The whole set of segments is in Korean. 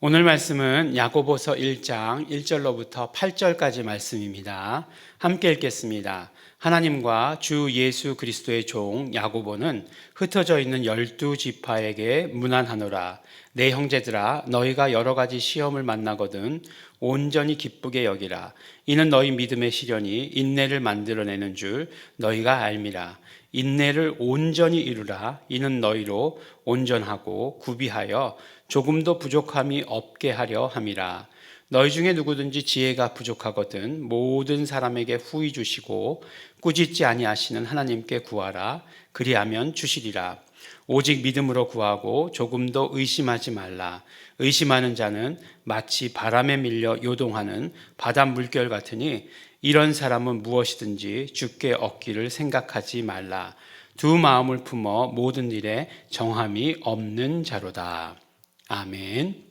오늘 말씀은 야고보서 1장 1절로부터 8절까지 말씀입니다. 함께 읽겠습니다. 하나님과 주 예수 그리스도의 종 야고보는 흩어져 있는 12지파에게 문안하노라. 내 형제들아, 너희가 여러 가지 시험을 만나거든 온전히 기쁘게 여기라. 이는 너희 믿음의 시련이 인내를 만들어내는 줄 너희가 알미라. 인내를 온전히 이루라. 이는 너희로 온전하고 구비하여 조금도 부족함이 없게 하려 함이라. 너희 중에 누구든지 지혜가 부족하거든 모든 사람에게 후히 주시고 꾸짖지 아니하시는 하나님께 구하라. 그리하면 주시리라. 오직 믿음으로 구하고 조금도 의심하지 말라. 의심하는 자는 마치 바람에 밀려 요동하는 바다 물결 같으니 이런 사람은 무엇이든지 주께 얻기를 생각하지 말라. 두 마음을 품어 모든 일에 정함이 없는 자로다. 아멘.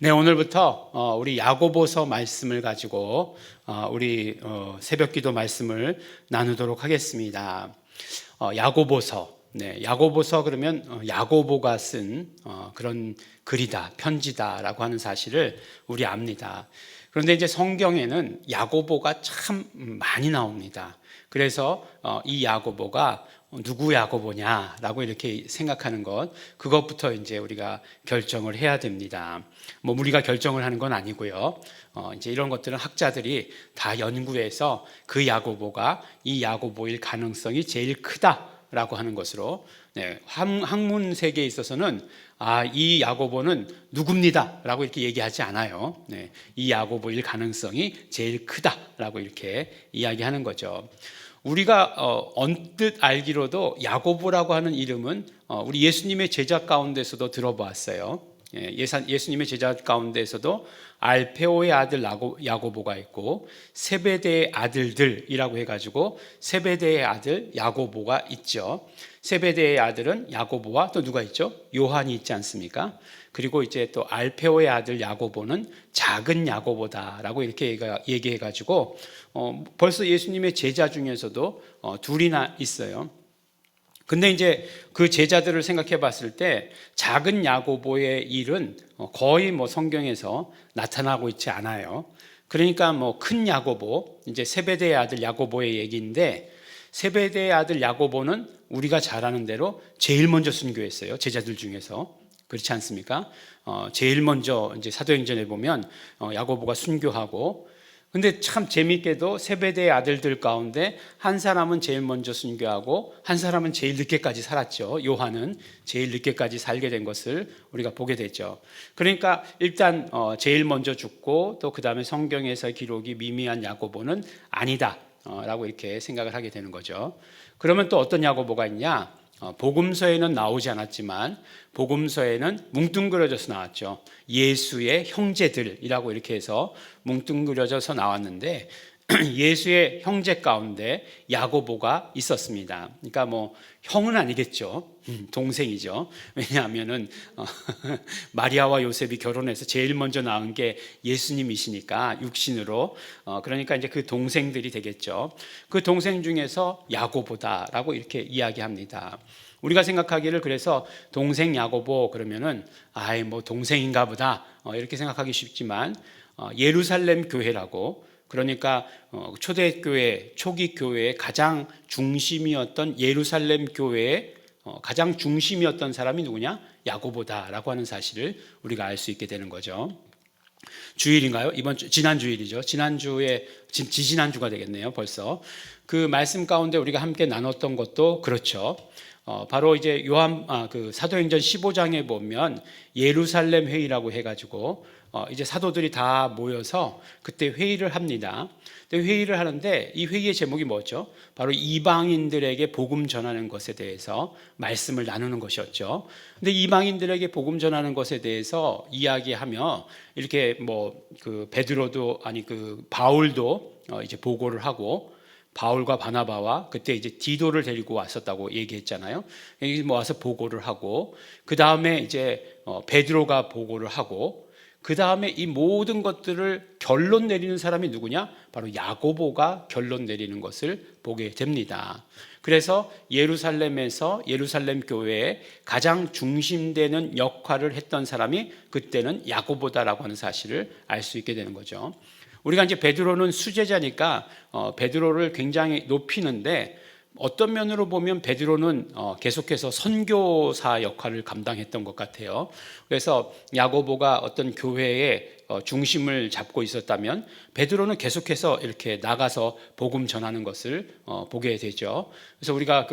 네, 오늘부터 우리 야고보서 말씀을 가지고 우리 새벽기도 말씀을 나누도록 하겠습니다. 야고보서, 네, 야고보서 그러면 야고보가 쓴 그런 글이다, 편지다라고 하는 사실을 우리 압니다. 그런데 이제 성경에는 야고보가 참 많이 나옵니다. 그래서 이 야고보가 누구 야고보냐라고 이렇게 생각하는 그것부터 이제 우리가 결정을 해야 됩니다. 뭐 우리가 결정을 하는 건 아니고요. 이제 이런 것들은 학자들이 다 연구해서 그 야고보가 이 야고보일 가능성이 제일 크다라고 하는 것으로, 네, 학문 세계에 있어서는 이 야고보는 누굽니다라고 이렇게 얘기하지 않아요. 네, 이 야고보일 가능성이 제일 크다라고 이렇게 이야기하는 거죠. 우리가 언뜻 알기로도 야고보라고 하는 이름은 우리 예수님의 제자 가운데서도 들어보았어요. 예수님의 제자 가운데서도 알페오의 아들 야고보가 있고 세베대의 아들들이라고 해가지고 세베대의 아들 야고보가 있죠. 세베대의 아들은 야고보와 또 누가 있죠? 요한이 있지 않습니까? 그리고 이제 또 알페오의 아들 야고보는 작은 야고보다라고 이렇게 얘기해가지고 벌써 예수님의 제자 중에서도 둘이나 있어요. 근데 이제 그 제자들을 생각해 봤을 때 작은 야고보의 일은 거의 성경에서 나타나고 있지 않아요. 그러니까 큰 야고보, 이제 세베대의 아들 야고보의 얘기인데, 세베대의 아들 야고보는 우리가 잘 아는 대로 제일 먼저 순교했어요. 제자들 중에서. 그렇지 않습니까? 제일 먼저 이제 사도행전에 보면 야고보가 순교하고, 근데 참 재미있게도 세베대의 아들들 가운데 한 사람은 제일 먼저 순교하고 한 사람은 제일 늦게까지 살았죠. 요한은 제일 늦게까지 살게 된 것을 우리가 보게 됐죠. 그러니까 일단 제일 먼저 죽고 또 그 다음에 성경에서 기록이 미미한 야고보는 아니다 라고 이렇게 생각을 하게 되는 거죠. 그러면 또 어떤 야고보가 있냐? 복음서에는 나오지 않았지만 복음서에는 뭉뚱그려져서 나왔죠. 예수의 형제들이라고 이렇게 해서 뭉뚱그려져서 나왔는데 예수의 형제 가운데 야고보가 있었습니다. 그러니까 형은 아니겠죠. 동생이죠. 왜냐하면은 마리아와 요셉이 결혼해서 제일 먼저 낳은 게 예수님이시니까 육신으로. 그러니까 이제 그 동생들이 되겠죠. 그 동생 중에서 야고보다라고 이렇게 이야기합니다. 우리가 생각하기를 그래서 동생 야고보 그러면은 동생인가 보다 이렇게 생각하기 쉽지만 예루살렘 교회라고, 그러니까 초대교회, 초기 교회의 가장 중심이었던 예루살렘 교회의 가장 중심이었던 사람이 누구냐? 야고보다라고 하는 사실을 우리가 알 수 있게 되는 거죠. 주일인가요? 지난 주일이죠. 지지난주가 되겠네요. 벌써 그 말씀 가운데 우리가 함께 나눴던 것도 그렇죠. 바로 이제 사도행전 15장에 보면 예루살렘 회의라고 해가지고 이제 사도들이 다 모여서 그때 회의를 합니다. 회의를 하는데 이 회의의 제목이 뭐죠? 바로 이방인들에게 복음 전하는 것에 대해서 말씀을 나누는 것이었죠. 근데 이방인들에게 복음 전하는 것에 대해서 이야기하며 이렇게 바울도 이제 보고를 하고, 바울과 바나바와 그때 이제 디도를 데리고 왔었다고 얘기했잖아요. 여기 와서 보고를 하고, 그 다음에 이제 베드로가 보고를 하고, 그 다음에 이 모든 것들을 결론 내리는 사람이 누구냐? 바로 야고보가 결론 내리는 것을 보게 됩니다. 그래서 예루살렘에서 예루살렘 교회에 가장 중심되는 역할을 했던 사람이 그때는 야고보다라고 하는 사실을 알 수 있게 되는 거죠. 우리가 이제 베드로는 수제자니까 베드로를 굉장히 높이는데, 어떤 면으로 보면 베드로는 계속해서 선교사 역할을 감당했던 것 같아요. 그래서 야고보가 어떤 교회의 중심을 잡고 있었다면 베드로는 계속해서 이렇게 나가서 복음 전하는 것을 보게 되죠. 그래서 우리가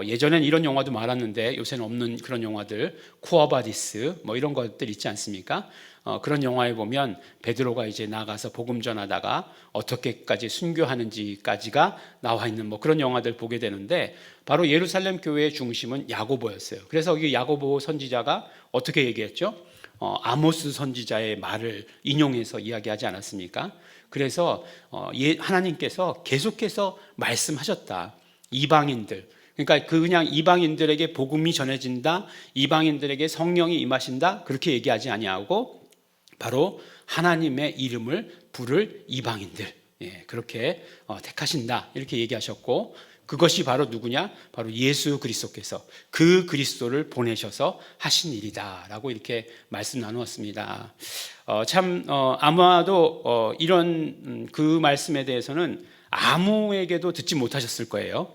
예전엔 이런 영화도 많았는데 요새는 없는 그런 영화들, 쿠어바디스 뭐 이런 것들 있지 않습니까? 그런 영화에 보면 베드로가 이제 나가서 복음 전하다가 어떻게까지 순교하는지까지가 나와 있는 뭐 그런 영화들 보게 되는데, 바로 예루살렘 교회의 중심은 야고보였어요. 그래서 이 야고보 선지자가 어떻게 얘기했죠? 아모스 선지자의 말을 인용해서 이야기하지 않았습니까? 그래서 하나님께서 계속해서 말씀하셨다. 이방인들, 그러니까 그냥 이방인들에게 복음이 전해진다, 이방인들에게 성령이 임하신다, 그렇게 얘기하지 아니하고 바로 하나님의 이름을 부를 이방인들, 그렇게 택하신다, 이렇게 얘기하셨고, 그것이 바로 누구냐? 바로 예수 그리스도께서 그 그리스도를 보내셔서 하신 일이다라고 이렇게 말씀 나누었습니다. 아마도 이런 그 말씀에 대해서는 아무에게도 듣지 못하셨을 거예요.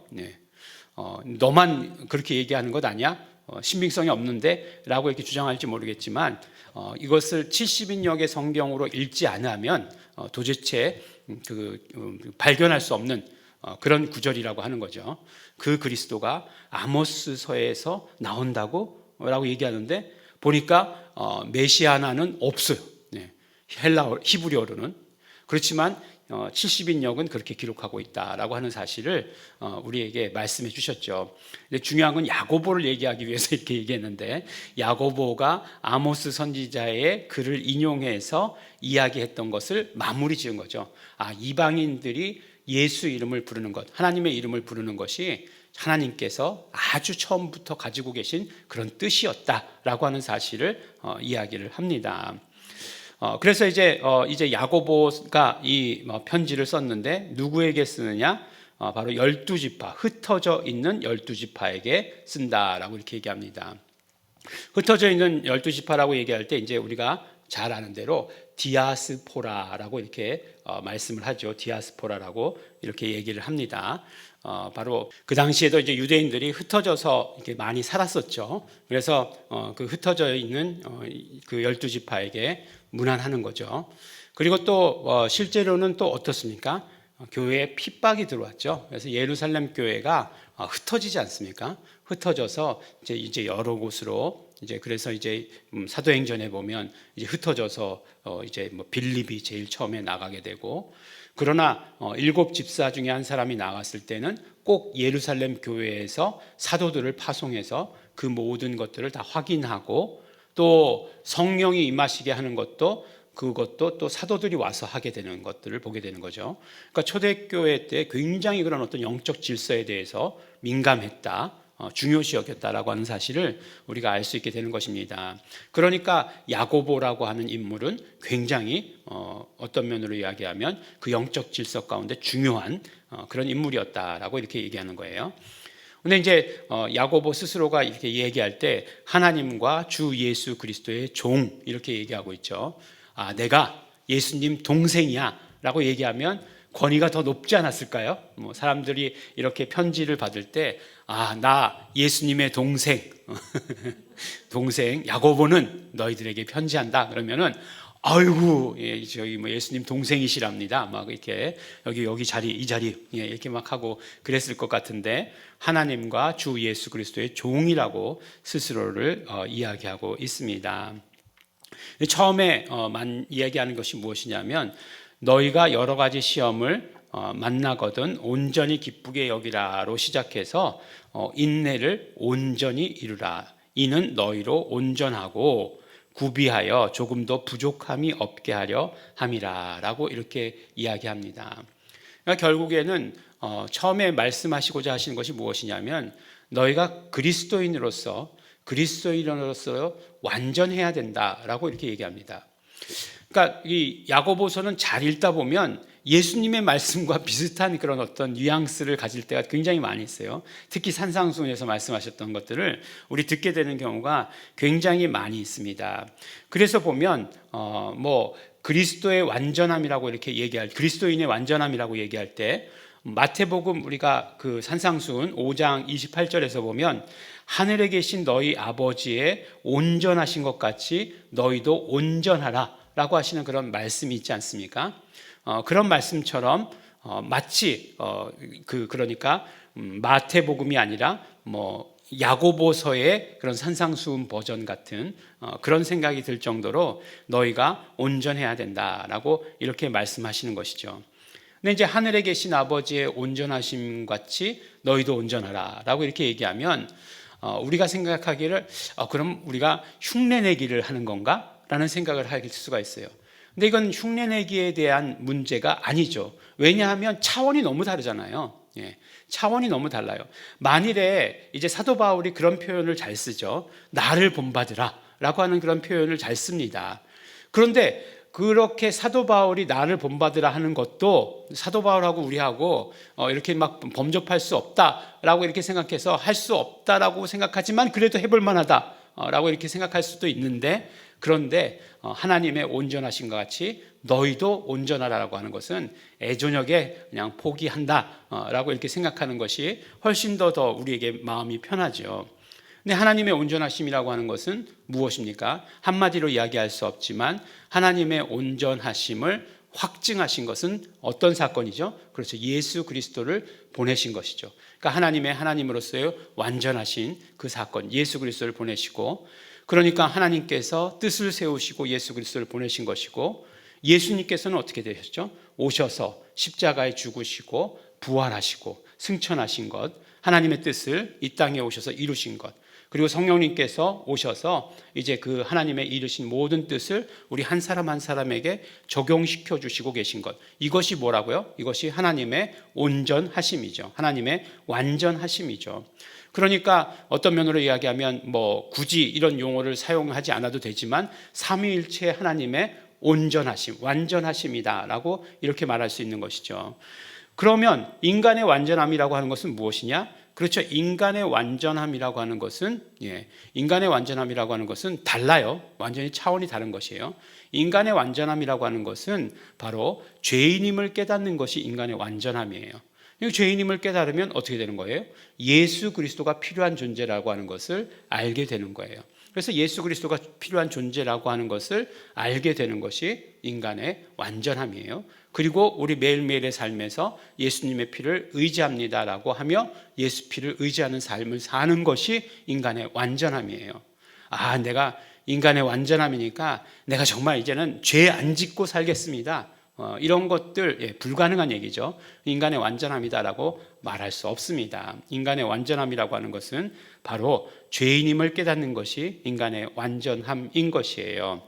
너만 그렇게 얘기하는 것 아니야? 신빙성이 없는데? 라고 이렇게 주장할지 모르겠지만, 이것을 70인역의 성경으로 읽지 않으면 도대체 발견할 수 없는 그런 구절이라고 하는 거죠. 그 그리스도가 아모스서에서 나온다고 라고 얘기하는데, 보니까 메시아나는 없어요. 히브리어로는. 그렇지만 70인역은 그렇게 기록하고 있다라고 하는 사실을 우리에게 말씀해 주셨죠. 근데 중요한 건 야고보를 얘기하기 위해서 이렇게 얘기했는데, 야고보가 아모스 선지자의 글을 인용해서 이야기했던 것을 마무리 지은 거죠. 이방인들이 예수 이름을 부르는 것, 하나님의 이름을 부르는 것이 하나님께서 아주 처음부터 가지고 계신 그런 뜻이었다라고 하는 사실을 이야기를 합니다. 그래서 이제 야고보가 이 편지를 썼는데 누구에게 쓰느냐? 바로 12지파, 흩어져 있는 12지파에게 쓴다라고 이렇게 얘기합니다. 흩어져 있는 12지파라고 얘기할 때 이제 우리가 잘 아는 대로 디아스포라라고 이렇게 말씀을 하죠. 디아스포라라고 이렇게 얘기를 합니다. 바로 그 당시에도 이제 유대인들이 흩어져서 이렇게 많이 살았었죠. 그래서 그 흩어져 있는 그 12지파에게 문안하는 거죠. 그리고 또 실제로는 또 어떻습니까? 교회에 핍박이 들어왔죠. 그래서 예루살렘 교회가 흩어지지 않습니까? 흩어져서 이제 여러 곳으로 그래서 사도행전에 보면 이제 흩어져서 이제 빌립이 제일 처음에 나가게 되고, 그러나 7집사 중에 한 사람이 나갔을 때는 꼭 예루살렘 교회에서 사도들을 파송해서 그 모든 것들을 다 확인하고, 또 성령이 임하시게 하는 그것도 또 사도들이 와서 하게 되는 것들을 보게 되는 거죠. 그러니까 초대교회 때 굉장히 그런 어떤 영적 질서에 대해서 민감했다, 중요시 여겼다라고 하는 사실을 우리가 알 수 있게 되는 것입니다. 그러니까 야고보라고 하는 인물은 굉장히 어떤 면으로 이야기하면 그 영적 질서 가운데 중요한 그런 인물이었다라고 이렇게 얘기하는 거예요. 근데 이제 야고보 스스로가 이렇게 얘기할 때 하나님과 주 예수 그리스도의 종 이렇게 얘기하고 있죠. 내가 예수님 동생이야라고 얘기하면 권위가 더 높지 않았을까요? 사람들이 이렇게 편지를 받을 때 나 예수님의 동생 동생 야고보는 너희들에게 편지한다 그러면은 아이고, 저기 예수님 동생이시랍니다. 막 이렇게 여기 자리 이 자리 이렇게 막 하고 그랬을 것 같은데, 하나님과 주 예수 그리스도의 종이라고 스스로를 이야기하고 있습니다. 처음에 이야기하는 것이 무엇이냐면, 너희가 여러 가지 시험을 만나거든 온전히 기쁘게 여기라로 시작해서 인내를 온전히 이루라. 이는 너희로 온전하고 구비하여 조금도 부족함이 없게 하려 함이라라고 이렇게 이야기합니다. 그러니까 결국에는 처음에 말씀하시고자 하시는 것이 무엇이냐면, 너희가 그리스도인으로서 완전해야 된다라고 이렇게 얘기합니다. 그러니까 이 야고보서는 잘 읽다 보면 예수님의 말씀과 비슷한 그런 어떤 뉘앙스를 가질 때가 굉장히 많이 있어요. 특히 산상수훈에서 말씀하셨던 것들을 우리 듣게 되는 경우가 굉장히 많이 있습니다. 그래서 보면 뭐 그리스도의 완전함이라고 이렇게 얘기할, 그리스도인의 완전함이라고 얘기할 때 마태복음 우리가 그 산상수훈 5장 28절에서 보면 하늘에 계신 너희 아버지의 온전하신 것 같이 너희도 온전하라 라고 하시는 그런 말씀이 있지 않습니까? 그런 말씀처럼 마치 그러니까 마태복음이 아니라 뭐 야고보서의 그런 산상수훈 버전 같은 그런 생각이 들 정도로 너희가 온전해야 된다라고 이렇게 말씀하시는 것이죠. 근데 이제 하늘에 계신 아버지의 온전하심 같이 너희도 온전하라라고 이렇게 얘기하면 우리가 생각하기를 그럼 우리가 흉내내기를 하는 건가? 라는 생각을 할 수가 있어요. 근데 이건 흉내내기에 대한 문제가 아니죠. 왜냐하면 차원이 너무 다르잖아요. 예, 차원이 너무 달라요. 만일에 이제 사도 바울이 그런 표현을 잘 쓰죠. 나를 본받으라 라고 하는 그런 표현을 잘 씁니다. 그런데 그렇게 사도 바울이 나를 본받으라 하는 것도 사도 바울하고 우리하고 이렇게 막 범접할 수 없다라고 이렇게 생각해서 할 수 없다라고 생각하지만 그래도 해볼 만하다라고 이렇게 생각할 수도 있는데, 그런데 하나님의 온전하신 것 같이 너희도 온전하라고 하는 것은 애저녁에 그냥 포기한다라고 이렇게 생각하는 것이 훨씬 더 우리에게 마음이 편하죠. 근데 하나님의 온전하심이라고 하는 것은 무엇입니까? 한마디로 이야기할 수 없지만 하나님의 온전하심을 확증하신 것은 어떤 사건이죠? 그렇죠. 예수 그리스도를 보내신 것이죠. 그러니까 하나님의 하나님으로서의 완전하신 그 사건, 예수 그리스도를 보내시고, 그러니까 하나님께서 뜻을 세우시고 예수 그리스도를 보내신 것이고, 예수님께서는 어떻게 되셨죠? 오셔서 십자가에 죽으시고 부활하시고 승천하신 것, 하나님의 뜻을 이 땅에 오셔서 이루신 것, 그리고 성령님께서 오셔서 이제 그 하나님의 이루신 모든 뜻을 우리 한 사람 한 사람에게 적용시켜 주시고 계신 것, 이것이 뭐라고요? 이것이 하나님의 온전하심이죠. 하나님의 완전하심이죠. 그러니까 어떤 면으로 이야기하면 뭐 굳이 이런 용어를 사용하지 않아도 되지만 삼위일체 하나님의 온전하심, 완전하심이다라고 이렇게 말할 수 있는 것이죠. 그러면 인간의 완전함이라고 하는 것은 무엇이냐? 그렇죠. 인간의 완전함이라고 하는 것은 인간의 완전함이라고 하는 것은 달라요. 완전히 차원이 다른 것이에요. 인간의 완전함이라고 하는 것은 바로 죄인임을 깨닫는 것이 인간의 완전함이에요. 죄인임을 깨달으면 어떻게 되는 거예요? 예수 그리스도가 필요한 존재라고 하는 것을 알게 되는 거예요. 그래서 예수 그리스도가 필요한 존재라고 하는 것을 알게 되는 것이 인간의 완전함이에요. 그리고 우리 매일매일의 삶에서 예수님의 피를 의지합니다라고 하며 예수 피를 의지하는 삶을 사는 것이 인간의 완전함이에요. 내가 인간의 완전함이니까 내가 정말 이제는 죄 안 짓고 살겠습니다. 이런 것들 불가능한 얘기죠. 인간의 완전함이다라고 말할 수 없습니다. 인간의 완전함이라고 하는 것은 바로 죄인임을 깨닫는 것이 인간의 완전함인 것이에요.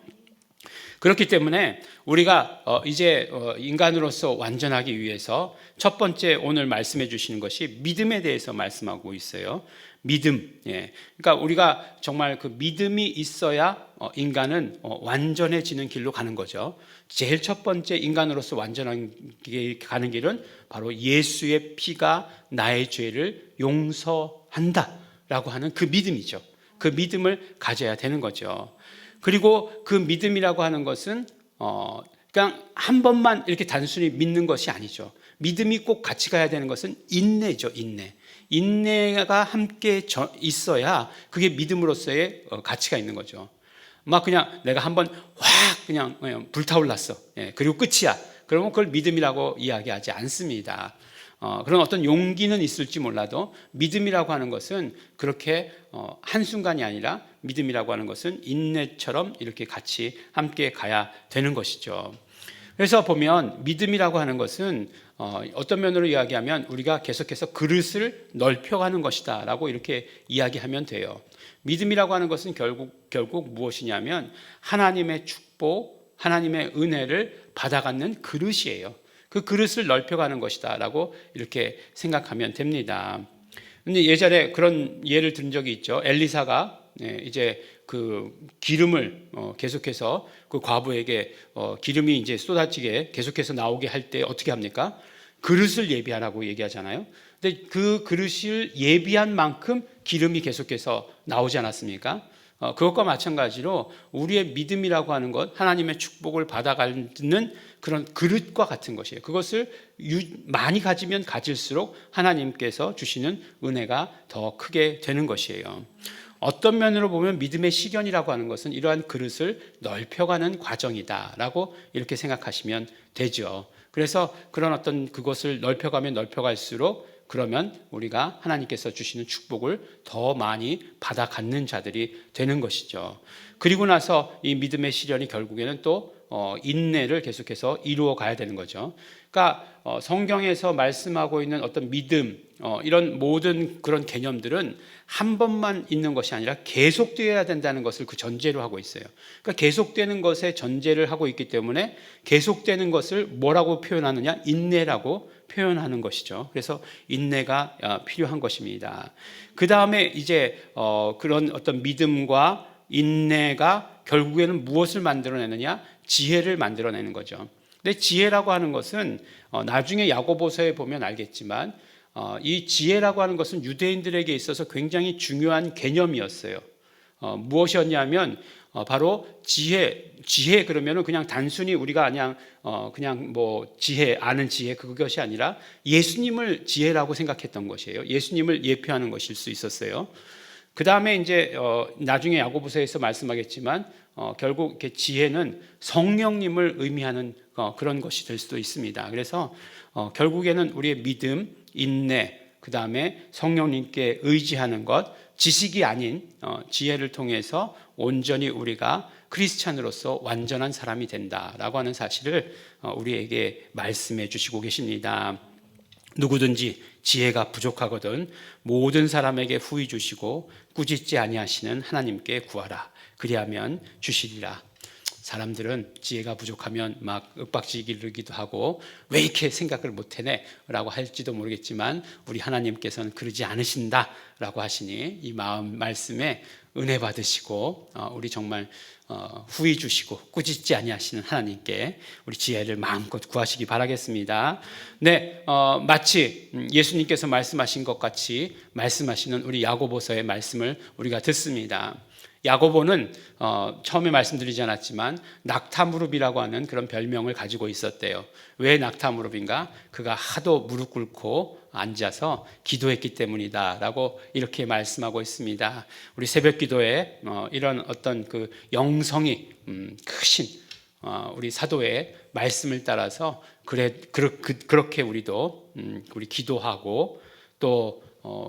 그렇기 때문에 우리가 이제 인간으로서 완전하기 위해서 첫 번째 오늘 말씀해 주시는 것이 믿음에 대해서 말씀하고 있어요. 믿음. 그러니까 우리가 정말 그 믿음이 있어야 인간은 완전해지는 길로 가는 거죠. 제일 첫 번째 인간으로서 완전하게 가는 길은 바로 예수의 피가 나의 죄를 용서한다라고 하는 그 믿음이죠. 그 믿음을 가져야 되는 거죠. 그리고 그 믿음이라고 하는 것은 그냥 한 번만 이렇게 단순히 믿는 것이 아니죠. 믿음이 꼭 같이 가야 되는 것은 인내죠. 인내가 함께 있어야 그게 믿음으로서의 가치가 있는 거죠. 막 그냥 내가 한번 확 그냥 불타올랐어. 그리고 끝이야. 그러면 그걸 믿음이라고 이야기하지 않습니다. 그런 어떤 용기는 있을지 몰라도 믿음이라고 하는 것은 그렇게 한순간이 아니라 믿음이라고 하는 것은 인내처럼 이렇게 같이 함께 가야 되는 것이죠. 그래서 보면 믿음이라고 하는 것은 어떤 면으로 이야기하면 우리가 계속해서 그릇을 넓혀가는 것이다 라고 이렇게 이야기하면 돼요. 믿음이라고 하는 것은 결국 무엇이냐면 하나님의 축복, 하나님의 은혜를 받아가는 그릇이에요. 그 그릇을 넓혀가는 것이다 라고 이렇게 생각하면 됩니다. 근데 예전에 그런 예를 든 적이 있죠. 엘리사가 이제 그 기름을 계속해서 그 과부에게 기름이 이제 쏟아지게 계속해서 나오게 할 때 어떻게 합니까? 그릇을 예비하라고 얘기하잖아요. 근데 그 그릇을 예비한 만큼 기름이 계속해서 나오지 않았습니까? 그것과 마찬가지로 우리의 믿음이라고 하는 것, 하나님의 축복을 받아가는 그런 그릇과 같은 것이에요. 그것을 많이 가지면 가질수록 하나님께서 주시는 은혜가 더 크게 되는 것이에요. 어떤 면으로 보면 믿음의 시견이라고 하는 것은 이러한 그릇을 넓혀가는 과정이다라고 이렇게 생각하시면 되죠. 그래서 그런 어떤 그것을 넓혀가면 넓혀갈수록 그러면 우리가 하나님께서 주시는 축복을 더 많이 받아 갖는 자들이 되는 것이죠. 그리고 나서 이 믿음의 시련이 결국에는 또 인내를 계속해서 이루어 가야 되는 거죠. 그러니까 성경에서 말씀하고 있는 어떤 믿음, 이런 모든 그런 개념들은 한 번만 있는 것이 아니라 계속되어야 된다는 것을 그 전제로 하고 있어요. 그러니까 계속되는 것에 전제를 하고 있기 때문에 계속되는 것을 뭐라고 표현하느냐? 인내라고 표현하는 것이죠. 그래서 인내가 필요한 것입니다. 그 다음에 이제 그런 어떤 믿음과 인내가 결국에는 무엇을 만들어내느냐? 지혜를 만들어내는 거죠. 근데 지혜라고 하는 것은 나중에 야고보서에 보면 알겠지만 이 지혜라고 하는 것은 유대인들에게 있어서 굉장히 중요한 개념이었어요. 무엇이었냐면 바로 지혜 그러면은 그냥 단순히 우리가 그냥 뭐 지혜, 아는 지혜 그것이 아니라 예수님을 지혜라고 생각했던 것이에요. 예수님을 예표하는 것일 수 있었어요. 그 다음에 이제 나중에 야고보서에서 말씀하겠지만 결국 지혜는 성령님을 의미하는 그런 것이 될 수도 있습니다. 그래서 결국에는 우리의 믿음, 인내, 그 다음에 성령님께 의지하는 것, 지식이 아닌 지혜를 통해서 온전히 우리가 크리스찬으로서 완전한 사람이 된다라고 하는 사실을 우리에게 말씀해 주시고 계십니다. 누구든지 지혜가 부족하거든 모든 사람에게 후히 주시고 꾸짖지 아니하시는 하나님께 구하라. 그리하면 주시리라. 사람들은 지혜가 부족하면 막 윽박지르기도 하고 왜 이렇게 생각을 못해내? 라고 할지도 모르겠지만 우리 하나님께서는 그러지 않으신다라고 하시니 이 말씀에 은혜 받으시고 우리 정말 후히 주시고 꾸짖지 아니하시는 하나님께 우리 지혜를 마음껏 구하시기 바라겠습니다. 네, 마치 예수님께서 말씀하신 것 같이 말씀하시는 우리 야고보서의 말씀을 우리가 듣습니다. 야고보는 처음에 말씀드리지 않았지만 낙타무릎이라고 하는 그런 별명을 가지고 있었대요. 왜 낙타무릎인가? 그가 하도 무릎 꿇고 앉아서 기도했기 때문이다 라고 이렇게 말씀하고 있습니다. 우리 새벽 기도에 이런 어떤 그 영성이 크신 우리 사도의 말씀을 따라서 그렇게 우리도 우리 기도하고 또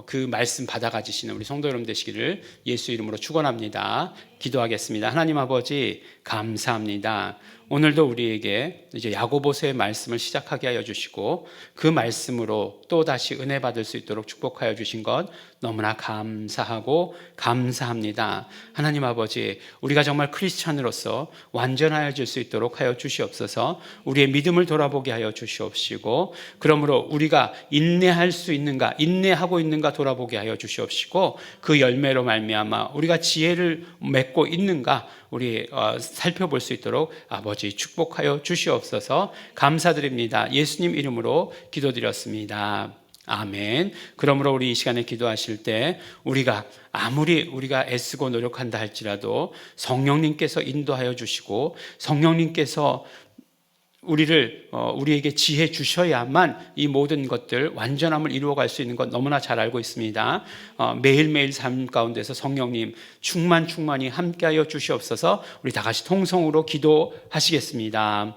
그 말씀 받아 가지시는 우리 성도 여러분 되시기를 예수 이름으로 축원합니다. 기도하겠습니다. 하나님 아버지 감사합니다. 오늘도 우리에게 이제 야고보서의 말씀을 시작하게 하여 주시고 그 말씀으로 또 다시 은혜 받을 수 있도록 축복하여 주신 것 너무나 감사하고 감사합니다. 하나님 아버지, 우리가 정말 크리스찬으로서 완전하여질 수 있도록 하여 주시옵소서. 우리의 믿음을 돌아보게 하여 주시옵시고 그러므로 우리가 인내할 수 있는가, 인내하고 있는가 돌아보게 하여 주시옵시고 그 열매로 말미암아 우리가 지혜를 맺고 있는가 우리 살펴볼 수 있도록 아버지 축복하여 주시옵소서. 감사드립니다. 예수님 이름으로 기도드렸습니다. 아멘. 그러므로 우리 이 시간에 기도하실 때 아무리 우리가 애쓰고 노력한다 할지라도 성령님께서 인도하여 주시고 성령님께서 우리에게 지혜 주셔야만 이 모든 것들 완전함을 이루어갈 수 있는 것 너무나 잘 알고 있습니다. 매일매일 삶 가운데서 성령님 충만히 함께하여 주시옵소서. 우리 다 같이 통성으로 기도하시겠습니다.